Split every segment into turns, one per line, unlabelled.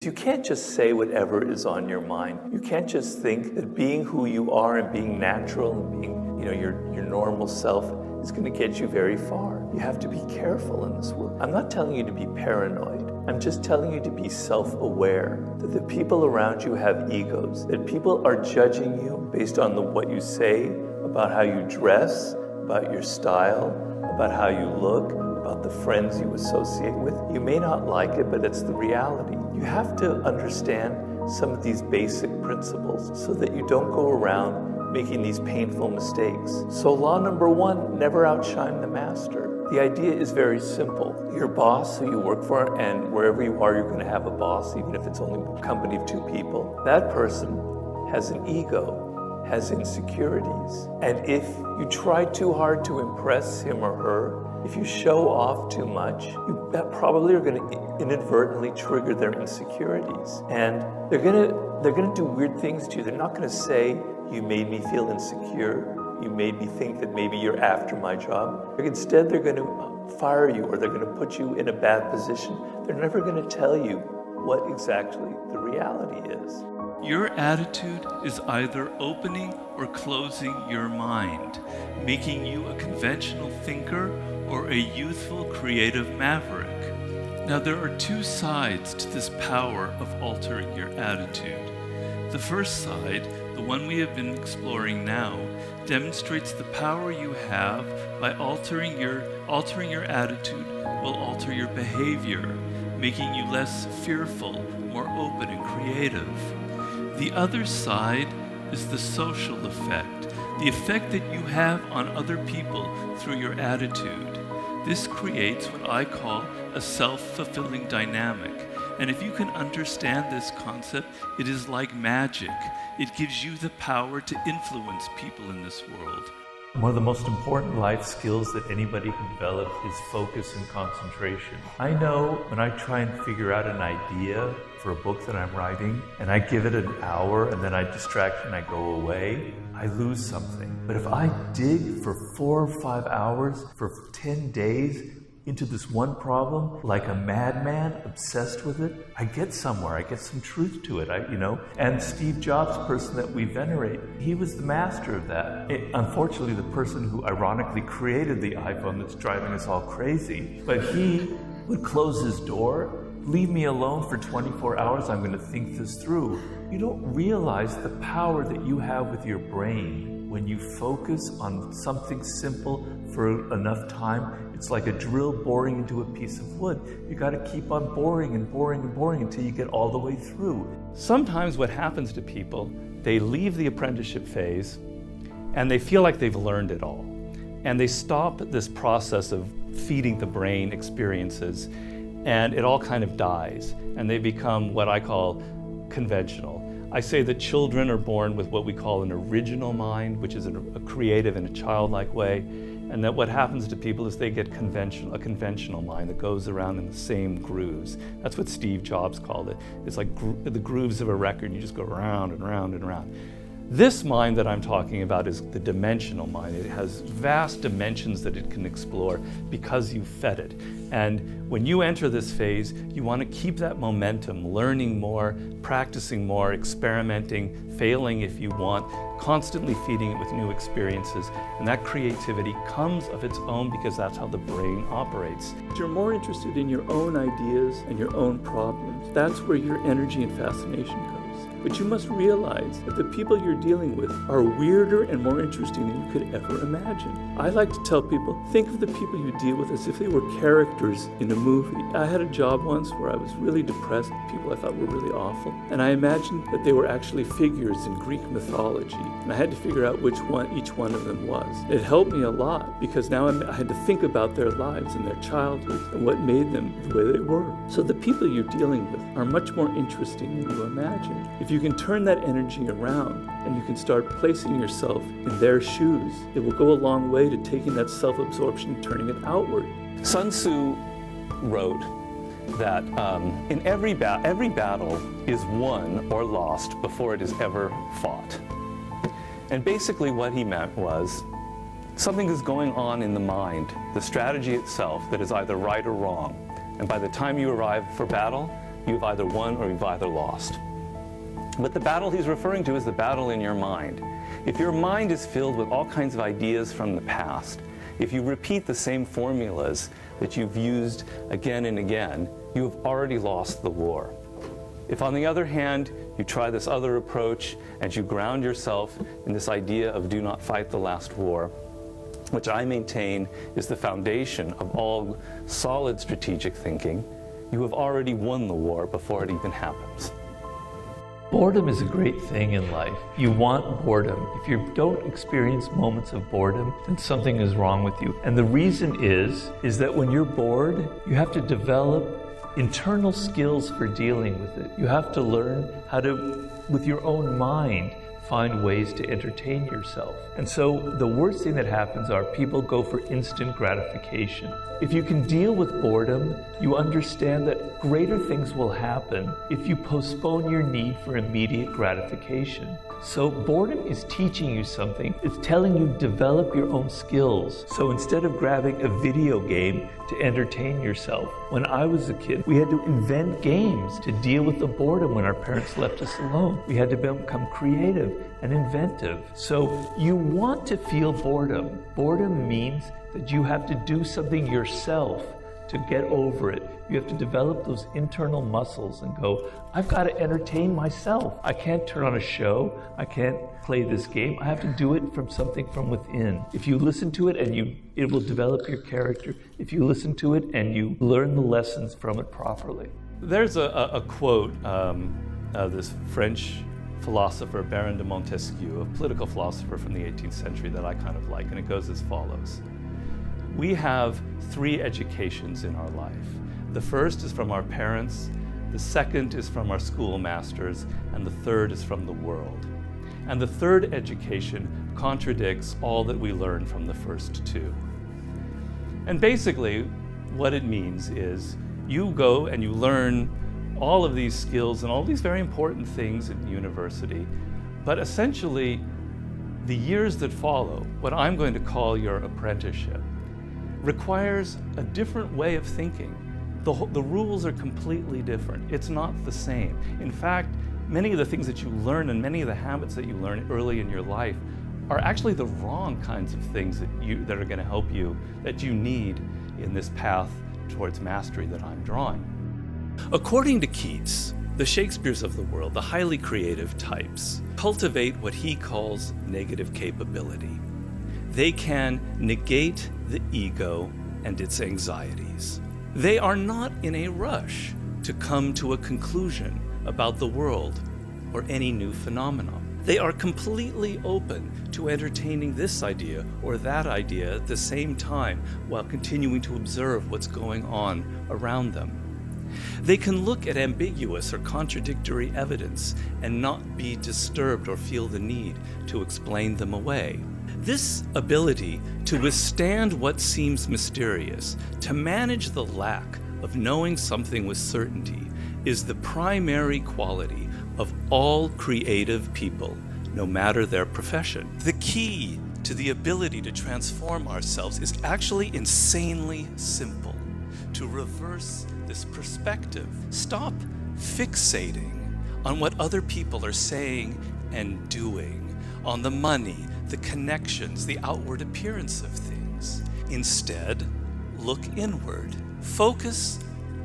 You can't just say whatever is on your mind. You can't just think that being who you are and being natural and being, your normal self is going to get you very far. You have to be careful in this world. I'm not telling you to be paranoid. I'm just telling you to be self-aware that the people around you have egos, that people are judging you based on what you say, about how you dress, about your style, about how you look, about the friends you associate with. You may not like it, but it's the reality. You have to understand some of these basic principles so that you don't go around making these painful mistakes. So law number one, never outshine the master. The idea is very simple. Your boss who you work for, and wherever you are, you're going to have a boss, even if it's only a company of 2 people. That person has an ego, has insecurities. And if you try too hard to impress him or her, if you show off too much, you probably are going to inadvertently trigger their insecurities. And they're going to do weird things to you. They're not going to say, "You made me feel insecure. You made me think that maybe you're after my job." Instead, they're going to fire you, or they're going to put you in a bad position. They're never going to tell you what exactly the reality is.
Your attitude is either opening or closing your mind, making you a conventional thinker or a youthful, creative maverick. Now, there are 2 sides to this power of altering your attitude. The first side, the one we have been exploring now, demonstrates the power you have by altering your attitude will alter your behavior, making you less fearful, more open and creative. The other side is the social effect, the effect that you have on other people through your attitude. This creates what I call a self-fulfilling dynamic. And if you can understand this concept, it is like magic. It gives you the power to influence people in this world.
One of the most important life skills that anybody can develop is focus and concentration. I know when I try and figure out an idea for a book that I'm writing, and I give it an hour and then I distract and I go away, I lose something. But if I dig for 4 or 5 hours for 10 days into this one problem, like a madman, obsessed with it, I get somewhere, I get some truth to it, And Steve Jobs, the person that we venerate, he was the master of that. Unfortunately, the person who ironically created the iPhone that's driving us all crazy, but he would close his door, leave me alone for 24 hours, I'm going to think this through. You don't realize the power that you have with your brain when you focus on something simple for enough time. It's like a drill boring into a piece of wood. You got to keep on boring and boring and boring until you get all the way through.
Sometimes what happens to people, they leave the apprenticeship phase and they feel like they've learned it all. And they stop this process of feeding the brain experiences, and it all kind of dies, and they become what I call conventional. I say that children are born with what we call an original mind, which is a creative in a childlike way, and that what happens to people is they get a conventional mind that goes around in the same grooves. That's what Steve Jobs called it. It's like the grooves of a record. You just go round and round and round. This mind that I'm talking about is the dimensional mind. It has vast dimensions that it can explore because you fed it. And when you enter this phase, you want to keep that momentum, learning more, practicing more, experimenting, failing if you want, constantly feeding it with new experiences. And that creativity comes of its own because that's how the brain operates. If you're more interested in your own ideas and your own problems, that's where your energy and fascination goes. But you must realize that the people you're dealing with are weirder and more interesting than you could ever imagine. I like to tell people, think of the people you deal with as if they were characters in a movie. I had a job once where I was really depressed, people I thought were really awful, and I imagined that they were actually figures in Greek mythology, and I had to figure out which one each one of them was. It helped me a lot because now I had to think about their lives and their childhoods and what made them the way they were. So the people you're dealing with are much more interesting than you imagine. If you can turn that energy around and you can start placing yourself in their shoes, it will go a long way to taking that self-absorption and turning it outward. Sun Tzu wrote that in every battle is won or lost before it is ever fought. And basically what he meant was something is going on in the mind, the strategy itself, that is either right or wrong. And by the time you arrive for battle, you've either won or you've either lost. But the battle he's referring to is the battle in your mind. If your mind is filled with all kinds of ideas from the past, if you repeat the same formulas that you've used again and again, you have already lost the war. If, on the other hand, you try this other approach and you ground yourself in this idea of do not fight the last war, which I maintain is the foundation of all solid strategic thinking, you have already won the war before it even happens.
Boredom is a great thing in life. You want boredom. If you don't experience moments of boredom, then something is wrong with you. And the reason is that when you're bored, you have to develop internal skills for dealing with it. You have to learn how to, with your own mind, find ways to entertain yourself. And so the worst thing that happens are people go for instant gratification. If you can deal with boredom, you understand that greater things will happen if you postpone your need for immediate gratification. So boredom is teaching you something. It's telling you develop your own skills. So instead of grabbing a video game to entertain yourself, when I was a kid, we had to invent games to deal with the boredom when our parents left us alone. We had to become creative and inventive. So you want to feel boredom. Boredom means that you have to do something yourself to get over it. You have to develop those internal muscles and go, I've got to entertain myself. I can't turn on a show. I can't play this game. I have to do it from something from within. If you listen to it and it will develop your character. If you listen to it and you learn the lessons from it properly.
There's a quote of this French philosopher, Baron de Montesquieu, a political philosopher from the 18th century that I kind of like, and it goes as follows. We have 3 educations in our life. The first is from our parents, the second is from our schoolmasters, and the third is from the world. And the third education contradicts all that we learn from the first 2. And basically, what it means is you go and you learn all of these skills and all these very important things at university, but essentially, the years that follow, what I'm going to call your apprenticeship, requires a different way of thinking. The rules are completely different. It's not the same. In fact, many of the things that you learn and many of the habits that you learn early in your life are actually the wrong kinds of things that are going to help you, that you need in this path towards mastery that I'm drawing. According to Keats, the Shakespeares of the world, the highly creative types, cultivate what he calls negative capability. They can negate the ego and its anxieties. They are not in a rush to come to a conclusion about the world or any new phenomenon. They are completely open to entertaining this idea or that idea at the same time while continuing to observe what's going on around them. They can look at ambiguous or contradictory evidence and not be disturbed or feel the need to explain them away. This ability to withstand what seems mysterious, to manage the lack of knowing something with certainty, is the primary quality of all creative people, no matter their profession. The key to the ability to transform ourselves is actually insanely simple. To reverse this perspective, stop fixating on what other people are saying and doing, on the money, the connections, the outward appearance of things. Instead, look inward. Focus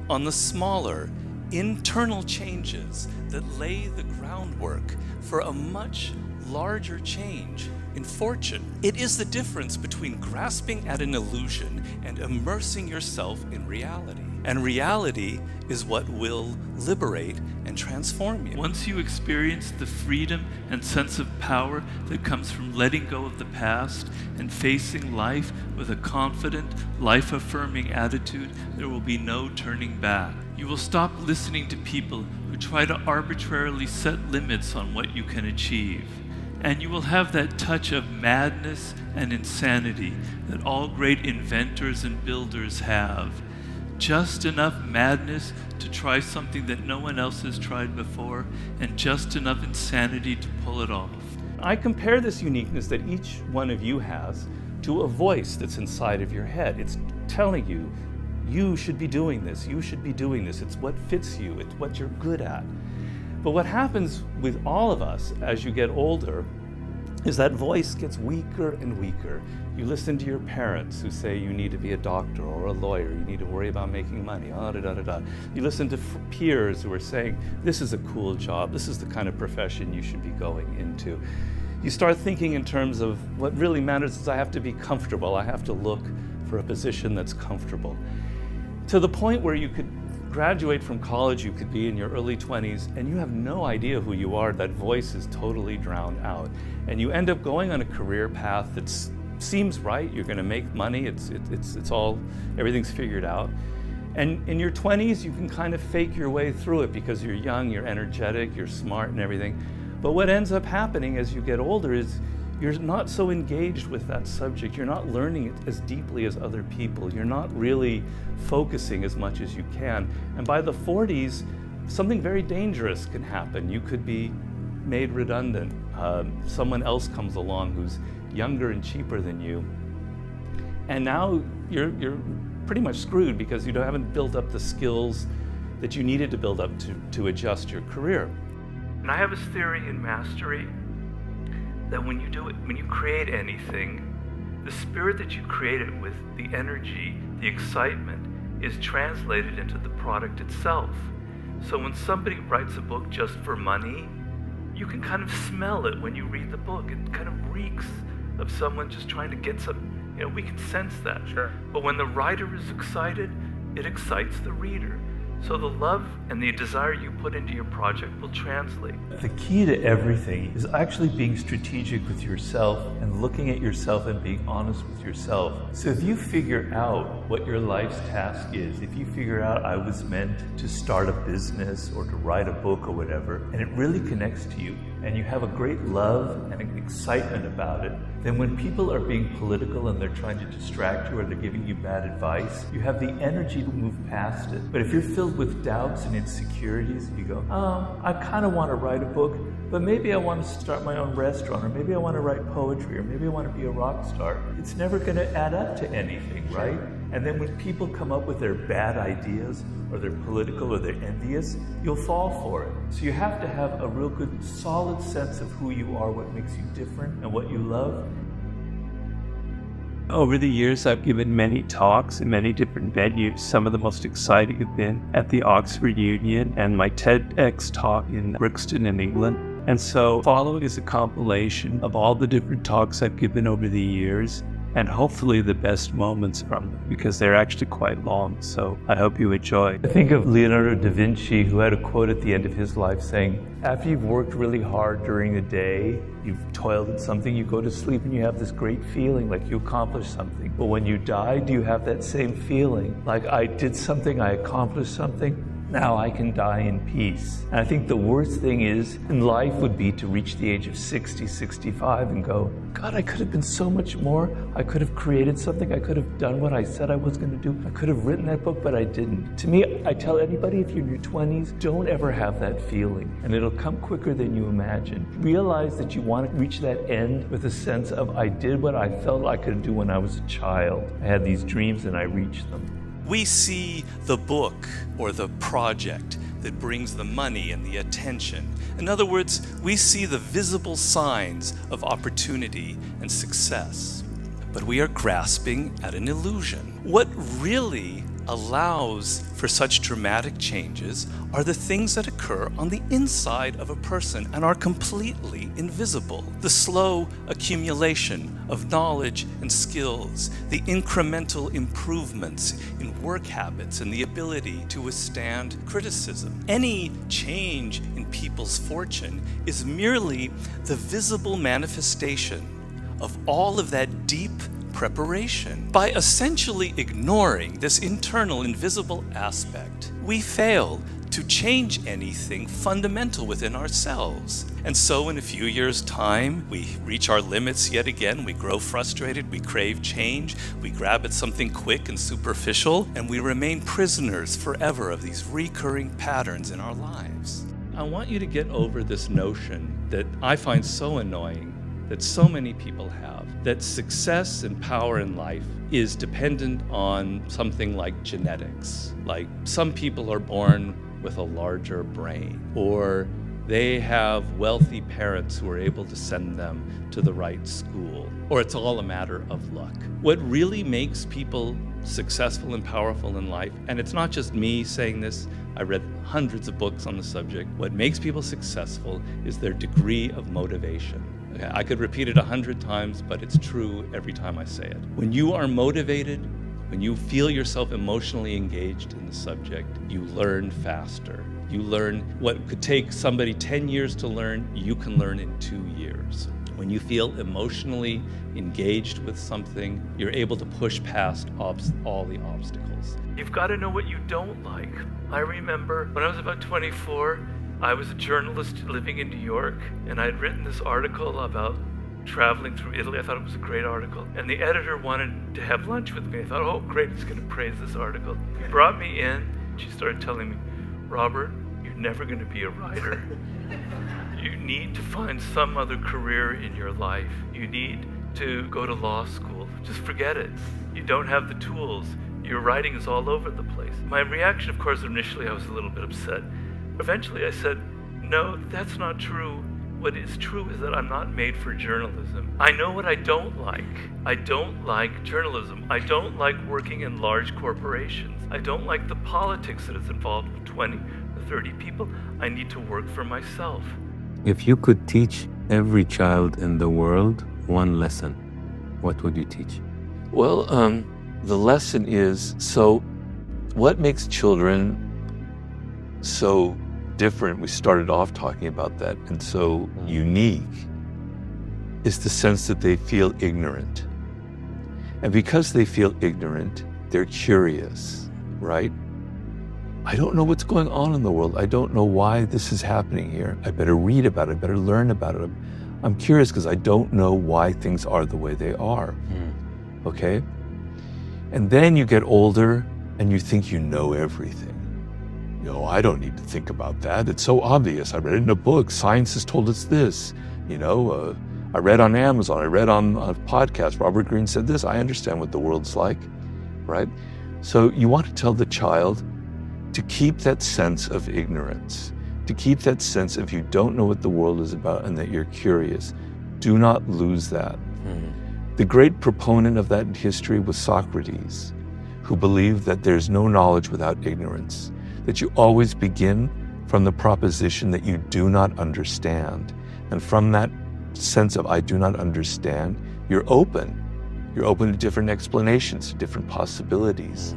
on the smaller, internal changes that lay the groundwork for a much larger change in fortune. It is the difference between grasping at an illusion and immersing yourself in reality. And reality is what will liberate and transform you.
Once you experience the freedom and sense of power that comes from letting go of the past and facing life with a confident, life-affirming attitude, there will be no turning back. You will stop listening to people who try to arbitrarily set limits on what you can achieve. And you will have that touch of madness and insanity that all great inventors and builders have. Just enough madness to try something that no one else has tried before, and just enough insanity to pull it off.
I compare this uniqueness that each one of you has to a voice that's inside of your head. It's telling you, You should be doing this. You should be doing this. It's what fits you. It's what you're good at. But what happens with all of us as you get older is that voice gets weaker and weaker. You listen to your parents who say you need to be a doctor or a lawyer, you need to worry about making money, You listen to peers who are saying, this is a cool job, this is the kind of profession you should be going into. You start thinking in terms of what really matters is I have to be comfortable, I have to look for a position that's comfortable. To the point where you could graduate from college, you could be in your early 20s, and you have no idea who you are. That voice is totally drowned out. And you end up going on a career path that seems right. You're going to make money. It's all, everything's figured out. And in your 20s, you can kind of fake your way through it because you're young, you're energetic, you're smart and everything. But what ends up happening as you get older is you're not so engaged with that subject. You're not learning it as deeply as other people. You're not really focusing as much as you can. And by the 40s, something very dangerous can happen. You could be made redundant. Someone else comes along who's younger and cheaper than you. And now you're pretty much screwed because you haven't built up the skills that you needed to build up to adjust your career. And I have this theory in mastery that when you create anything, the spirit that you create it with, the energy, the excitement, is translated into the product itself. So when somebody writes a book just for money, you can kind of smell it when you read the book. It kind of reeks of someone just trying to get some, we can sense that.
Sure.
But when the writer is excited, it excites the reader. So the love and the desire you put into your project will translate.
The key to everything is actually being strategic with yourself and looking at yourself and being honest with yourself. So if you figure out what your life's task is, if you figure out I was meant to start a business or to write a book or whatever, and it really connects to you, and you have a great love and excitement about it, then when people are being political and they're trying to distract you or they're giving you bad advice, you have the energy to move past it. But if you're filled with doubts and insecurities, you go, I kind of want to write a book, but maybe I want to start my own restaurant, or maybe I want to write poetry, or maybe I want to be a rock star. It's never going to add up to anything, right? And then when people come up with their bad ideas, or they're political, or they're envious, you'll fall for it. So you have to have a real good, solid sense of who you are, what makes you different, and what you love.
Over the years, I've given many talks in many different venues. Some of the most exciting have been at the Oxford Union and my TEDx talk in Brixton in England. And so following is a compilation of all the different talks I've given over the years, and hopefully the best moments from them, because they're actually quite long. So I hope you enjoy.
I think of Leonardo da Vinci, who had a quote at the end of his life saying, after you've worked really hard during the day, you've toiled at something, you go to sleep and you have this great feeling like you accomplished something. But when you die, do you have that same feeling? Like, I did something, I accomplished something, now I can die in peace. And I think the worst thing is in life would be to reach the age of 60, 65 and go, God, I could have been so much more. I could have created something. I could have done what I said I was going to do. I could have written that book, but I didn't. To me, I tell anybody, if you're in your 20s, don't ever have that feeling. And it'll come quicker than you imagine. Realize that you want to reach that end with a sense of, I did what I felt I could do when I was a child. I had these dreams and I reached them.
We see the book or the project that brings the money and the attention. In other words, we see the visible signs of opportunity and success. But we are grasping at an illusion. What really allows for such dramatic changes are the things that occur on the inside of a person and are completely invisible. The slow accumulation of knowledge and skills, the incremental improvements in work habits and the ability to withstand criticism. Any change in people's fortune is merely the visible manifestation of all of that deep preparation. By essentially ignoring this internal invisible aspect, we fail to change anything fundamental within ourselves. And so in a few years' time, we reach our limits yet again, we grow frustrated, we crave change, we grab at something quick and superficial, and we remain prisoners forever of these recurring patterns in our lives.
I want you to get over this notion that I find so annoying, that so many people have, that success and power in life is dependent on something like genetics. Like some people are born with a larger brain, or they have wealthy parents who are able to send them to the right school, or it's all a matter of luck. What really makes people successful and powerful in life, and it's not just me saying this, I read hundreds of books on the subject, what makes people successful is their degree of motivation. Okay, I could repeat it 100 times, but it's true every time I say it. When you are motivated, when you feel yourself emotionally engaged in the subject, you learn faster. You learn what could take somebody 10 years to learn, you can learn in 2 years. When you feel emotionally engaged with something, you're able to push past all the obstacles. You've got to know what you don't like. I remember when I was about 24, I was a journalist living in New York, and I had written this article about traveling through Italy. I thought it was a great article. And the editor wanted to have lunch with me. I thought, oh, great, he's going to praise this article. He brought me in. She started telling me, Robert, you're never going to be a writer. You need to find some other career in your life. You need to go to law school. Just forget it. You don't have the tools. Your writing is all over the place. My reaction, of course, initially I was a little bit upset. Eventually I said, no, that's not true. What is true is that I'm not made for journalism. I know what I don't like. I don't like journalism. I don't like working in large corporations. I don't like the politics that is involved with 20 or 30 people. I need to work for myself.
If you could teach every child in the world one lesson, what would you teach?
Well, the lesson is, so what makes children so different, we started off talking about that, and so unique, is the sense that they feel ignorant. And because they feel ignorant, they're curious, right? I don't know what's going on in the world. I don't know why this is happening here. I better read about it. I better learn about it. I'm curious because I don't know why things are the way they are. Okay? And then you get older and you think you know everything. You know, I don't need to think about that. It's so obvious. I read it in a book. Science has told us this. You know, I read on Amazon. I read on a podcast. Robert Greene said this. I understand what the world's like, right? So you want to tell the child to keep that sense of ignorance, to keep that sense of you don't know what the world is about and that you're curious. Do not lose that. The great proponent of that in history was Socrates, who believed that there's no knowledge without ignorance, that you always begin from the proposition that you do not understand. And from that sense of I do not understand, you're open. You're open to different explanations, to different possibilities.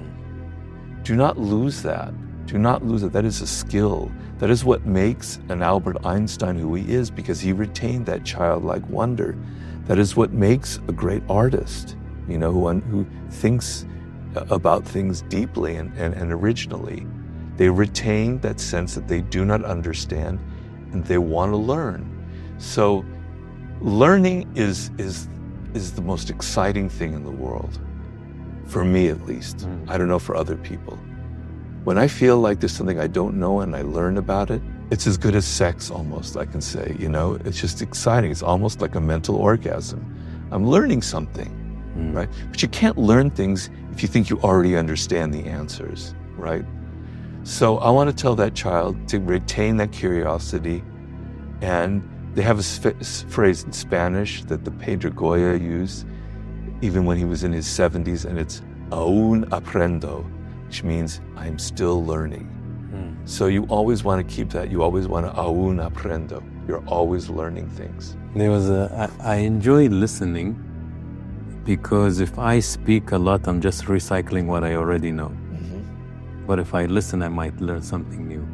Do not lose that. Do not lose it. That is a skill. That is what makes an Albert Einstein who he is, because he retained that childlike wonder. That is what makes a great artist, you know, one who thinks about things deeply and originally. They retain that sense that they do not understand and they want to learn. So learning is the most exciting thing in the world, for me at least. I don't know for other people. When I feel like there's something I don't know and I learn about it, it's as good as sex almost, I can say, you know, it's just exciting. It's almost like a mental orgasm. I'm learning something, right? But you can't learn things if you think you already understand the answers, right? So I want to tell that child to retain that curiosity. And they have a phrase in Spanish that the Pedro Goya used even when he was in his 70s, and it's aún aprendo, which means I'm still learning. So you always want to keep that. You always want to aún aprendo. You're always learning things.
I enjoy listening, because if I speak a lot, I'm just recycling what I already know. But if I listen, I might learn something new.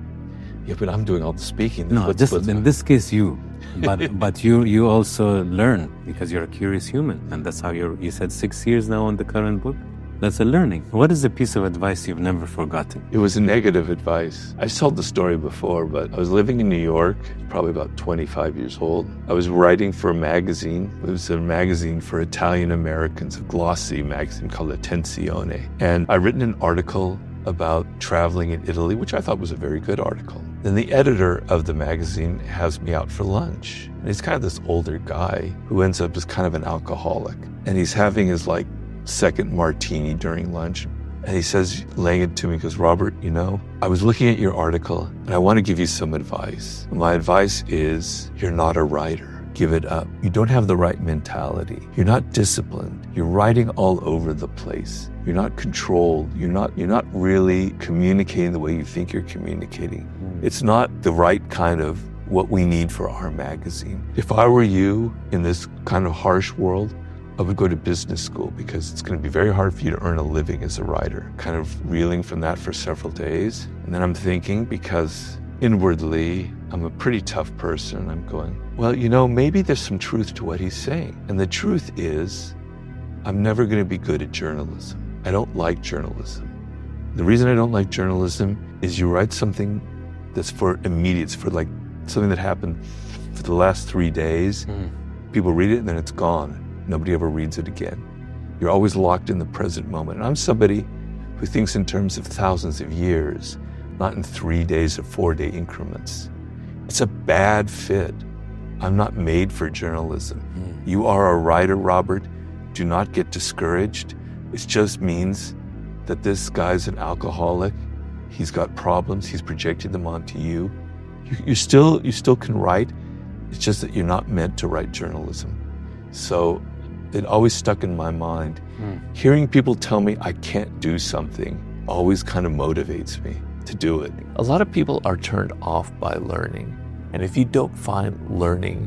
Yeah, but I'm doing all the speaking.
No, just in this case, you. But you also learn because you're a curious human, and that's how you said 6 years now on the current book. That's a learning. What is a piece of advice you've never forgotten?
It was a negative advice. I've told the story before, but I was living in New York, probably about 25 years old. I was writing for a magazine. It was a magazine for Italian Americans, a glossy magazine called Attenzione. And I'd written an article about traveling in Italy, which I thought was a very good article.
Then the editor of the magazine has me out for lunch. And he's kind of this older guy who ends up as kind of an alcoholic. And he's having his like second martini during lunch. And he says, laying it to me, he goes, Robert, you know, I was looking at your article and I want to give you some advice. My advice is you're not a writer. Give it up. You don't have the right mentality. You're not disciplined. You're writing all over the place. You're not controlled. You're not really communicating the way you think you're communicating. It's not the right kind of what we need for our magazine. If I were you in this kind of harsh world, I would go to business school because it's going to be very hard for you to earn a living as a writer. Kind of reeling from that for several days. And then I'm thinking, because inwardly, I'm a pretty tough person. I'm going, well, you know, maybe there's some truth to what he's saying. And the truth is, I'm never going to be good at journalism. I don't like journalism. The reason I don't like journalism is you write something that's for immediate, it's for like something that happened for the last 3 days. People read it and then it's gone. Nobody ever reads it again. You're always locked in the present moment. And I'm somebody who thinks in terms of thousands of years, not in 3 days or 4-day increments. It's a bad fit. I'm not made for journalism. You are a writer, Robert. Do not get discouraged. It just means that this guy's an alcoholic. He's got problems. He's projected them onto you. You still can write. It's just that you're not meant to write journalism. So it always stuck in my mind. Hearing people tell me I can't do something always kind of motivates me to do it.
A lot of people are turned off by learning. And if you don't find learning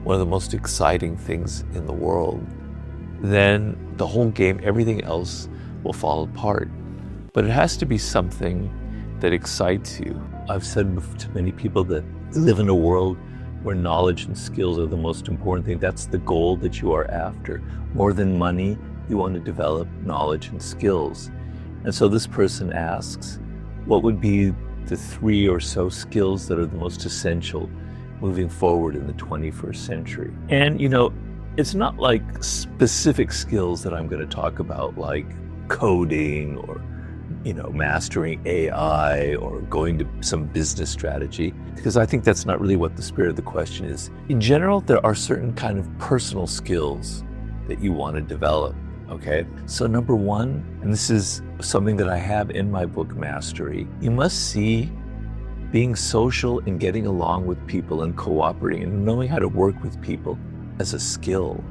one of the most exciting things in the world, then the whole game, everything else will fall apart. But it has to be something that excites you. I've said to many people that live in a world where knowledge and skills are the most important thing. That's the goal that you are after. More than money, you want to develop knowledge and skills. And so this person asks, what would be the 3 or so skills that are the most essential moving forward in the 21st century? And, you know, it's not like specific skills that I'm going to talk about, like coding or, you know, mastering AI or going to some business strategy, because I think that's not really what the spirit of the question is. In general, there are certain kind of personal skills that you want to develop, okay? So number 1, and this is something that I have in my book, Mastery, you must see being social and getting along with people and cooperating and knowing how to work with people as a skill.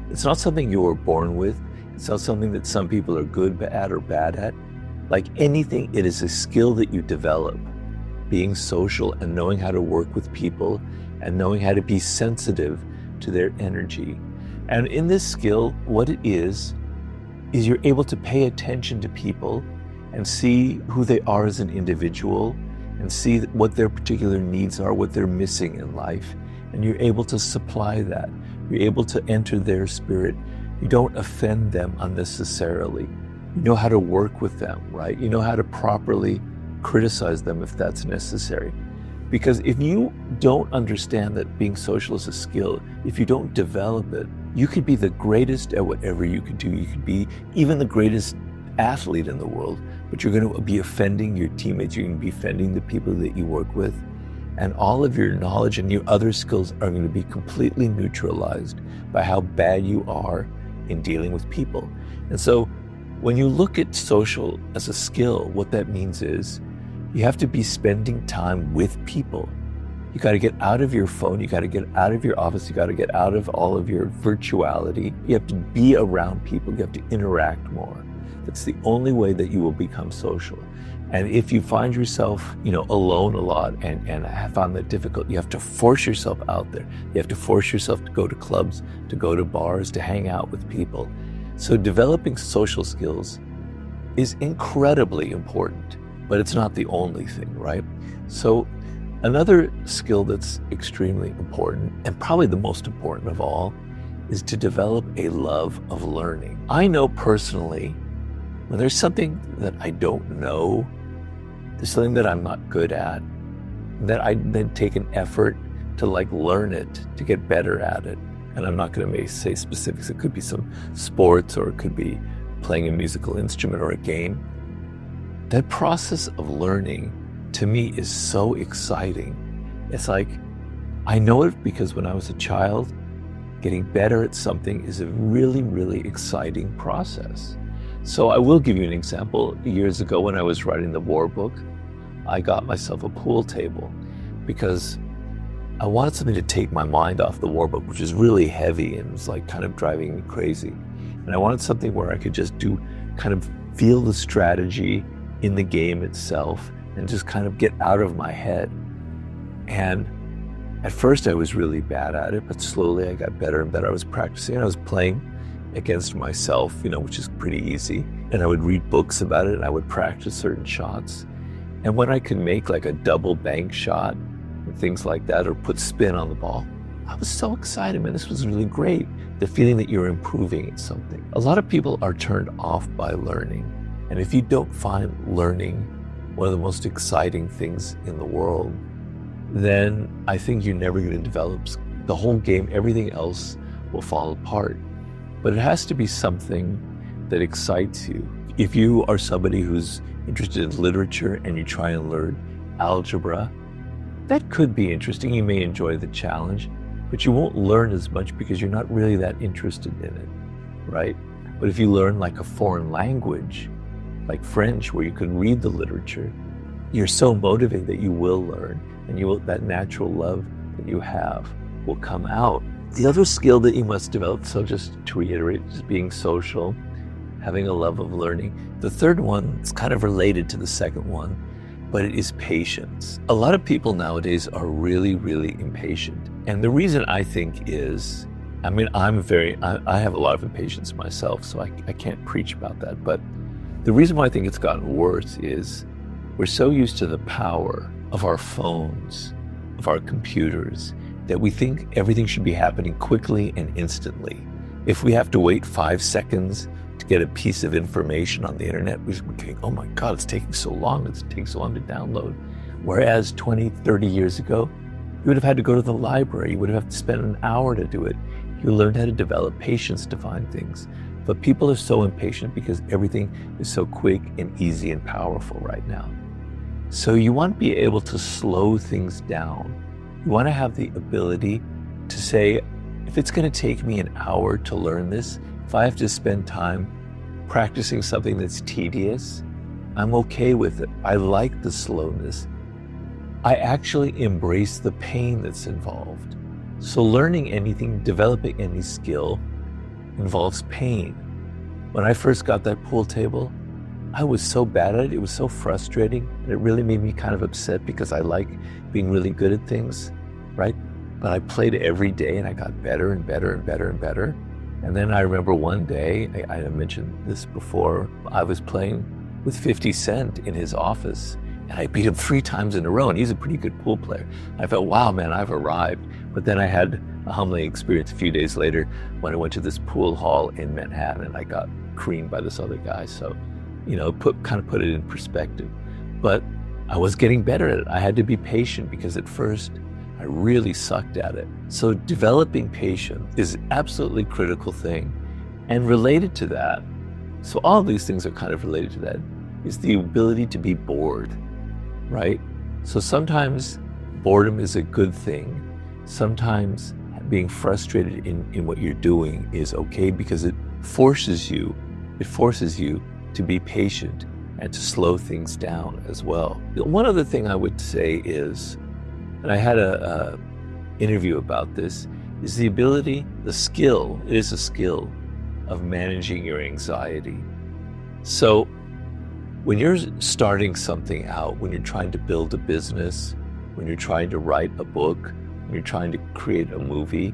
It's not something you were born with. It's not something that some people are good at or bad at. Like anything, it is a skill that you develop. Being social and knowing how to work with people and knowing how to be sensitive to their energy. And in this skill, what it is you're able to pay attention to people and see who they are as an individual and see what their particular needs are, what they're missing in life. And you're able to supply that. You're able to enter their spirit. You don't offend them unnecessarily. You know how to work with them, right? You know how to properly criticize them if that's necessary. Because if you don't understand that being social is a skill, if you don't develop it, you could be the greatest at whatever you could do. You could be even the greatest athlete in the world, but you're going to be offending your teammates. You're going to be offending the people that you work with. And all of your knowledge and your other skills are going to be completely neutralized by how bad you are in dealing with people. And so when you look at social as a skill, what that means is you have to be spending time with people. You got to get out of your phone. You got to get out of your office. You got to get out of all of your virtuality. You have to be around people. You have to interact more. That's the only way that you will become social. And if you find yourself, alone a lot and have found that difficult, you have to force yourself out there. You have to force yourself to go to clubs, to go to bars, to hang out with people. So developing social skills is incredibly important, but it's not the only thing, right? So another skill that's extremely important, and probably the most important of all, is to develop a love of learning. I know personally, when there's something that I don't know, there's something that I'm not good at, that I then take an effort to learn it, to get better at it. And I'm not going to say specifics. It could be some sports, or it could be playing a musical instrument or a game. That process of learning
to me is so exciting. It's like, I know it because when I was a child, getting better at something is a really, really exciting process. So I will give you an example. Years ago when I was writing the war book, I got myself a pool table because I wanted something to take my mind off the war book, which is really heavy and was like kind of driving me crazy. And I wanted something where I could just kind of feel the strategy in the game itself and just kind of get out of my head. And at first I was really bad at it, but slowly I got better and better. I was practicing, I was playing against myself, which is pretty easy. And I would read books about it and I would practice certain shots. And when I could make like a double bank shot and things like that, or put spin on the ball, I was so excited, man. This was really great. The feeling that you're improving at something. A lot of people are turned off by learning. And if you don't find learning one of the most exciting things in the world, then I think you're never going to develop the whole game. Everything else will fall apart. But it has to be something that excites you. If you are somebody who's interested in literature and you try and learn algebra, that could be interesting. You may enjoy the challenge, but you won't learn as much because you're not really that interested in it, right? But if you learn like a foreign language, like French, where you can read the literature, you're so motivated that you will learn, and that natural love that you have will come out. The other skill that you must develop, so just to reiterate, is being social, having a love of learning. The third one is kind of related to the second one, but it is patience. A lot of people nowadays are really, really impatient. And the reason I think is, I have a lot of impatience myself, so I can't preach about that. But the reason why I think it's gotten worse is we're so used to the power of our phones, of our computers, that we think everything should be happening quickly and instantly. If we have to wait 5 seconds to get a piece of information on the internet, we're thinking, oh my God, it's taking so long. It's taking so long to download. Whereas 20, 30 years ago, you would have had to go to the library. You would have to spend an hour to do it. You learned how to develop patience to find things. But people are so impatient because everything is so quick and easy and powerful right now. So you want to be able to slow things down. You want to have the ability to say, if it's going to take me an hour to learn this, if I have to spend time practicing something that's tedious, I'm okay with it. I like the slowness. I actually embrace the pain that's involved. So learning anything, developing any skill involves pain. When I first got that pool table, I was so bad at it. It was so frustrating. And it really made me kind of upset because I like being really good at things, right? But I played every day and I got better and better and better and better. And then I remember one day, I mentioned this before, I was playing with 50 Cent in his office and I beat him 3 times in a row, and he's a pretty good pool player. I felt, wow, man, I've arrived. But then I had a humbling experience a few days later when I went to this pool hall in Manhattan and I got creamed by this other guy. So, kind of put it in perspective. But I was getting better at it. I had to be patient because at first I really sucked at it. So developing patience is an absolutely critical thing. And related to that, so all of these things are kind of related to that, is the ability to be bored, right? So sometimes boredom is a good thing. Sometimes being frustrated in what you're doing is okay because it forces you to be patient and to slow things down as well. One other thing I would say is, and I had a interview about this, is the skill, it is a skill of managing your anxiety. So when you're starting something out, when you're trying to build a business, when you're trying to write a book, when you're trying to create a movie,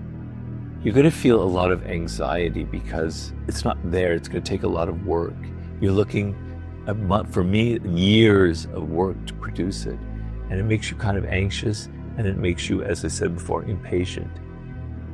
you're going to feel a lot of anxiety because it's not there. It's going to take a lot of work. You're looking at, for me, years of work to produce it. And it makes you kind of anxious, and it makes you, as I said before, impatient.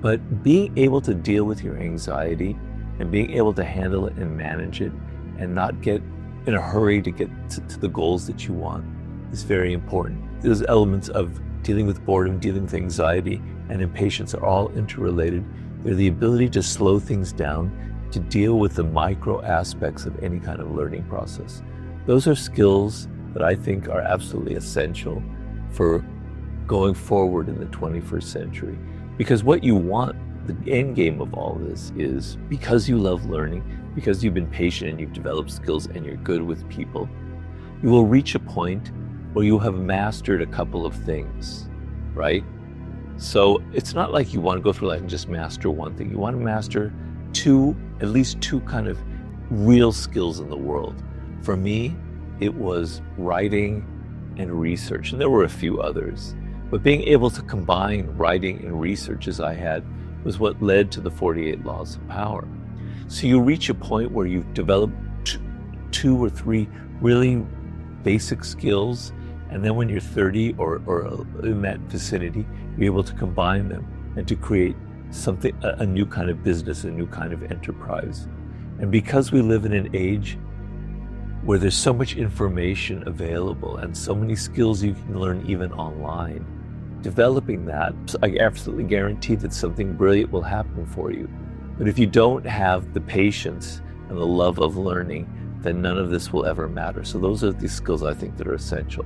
But being able to deal with your anxiety and being able to handle it and manage it and not get in a hurry to get to the goals that you want is very important. Those elements of dealing with boredom, dealing with anxiety, and impatience are all interrelated. They're the ability to slow things down, to deal with the micro aspects of any kind of learning process. Those are skills
that I think are absolutely essential for going forward in the 21st century. Because what you want, the end game of all this is, because you love learning, because you've been patient and you've developed skills and you're good with people, you will reach a point where you have mastered a couple of things, right? So it's not like you want to go through life and just master one thing. You want to master at least two kind of real skills in the world. For me, it was writing and research, and there were a few others. But being able to combine writing and research as I had was what led to the 48 laws of power. So you reach a point where you've developed two or three really basic skills, and then when you're 30 or in that vicinity, you're able to combine them and to create something, a new kind of business, a new kind of enterprise. And because we live in an age where there's so much information available and so many skills you can learn even online, developing that, I absolutely guarantee that something brilliant will happen for you. But if you don't have the patience and the love of learning, then none of this will ever matter. So those are the skills I think that are essential.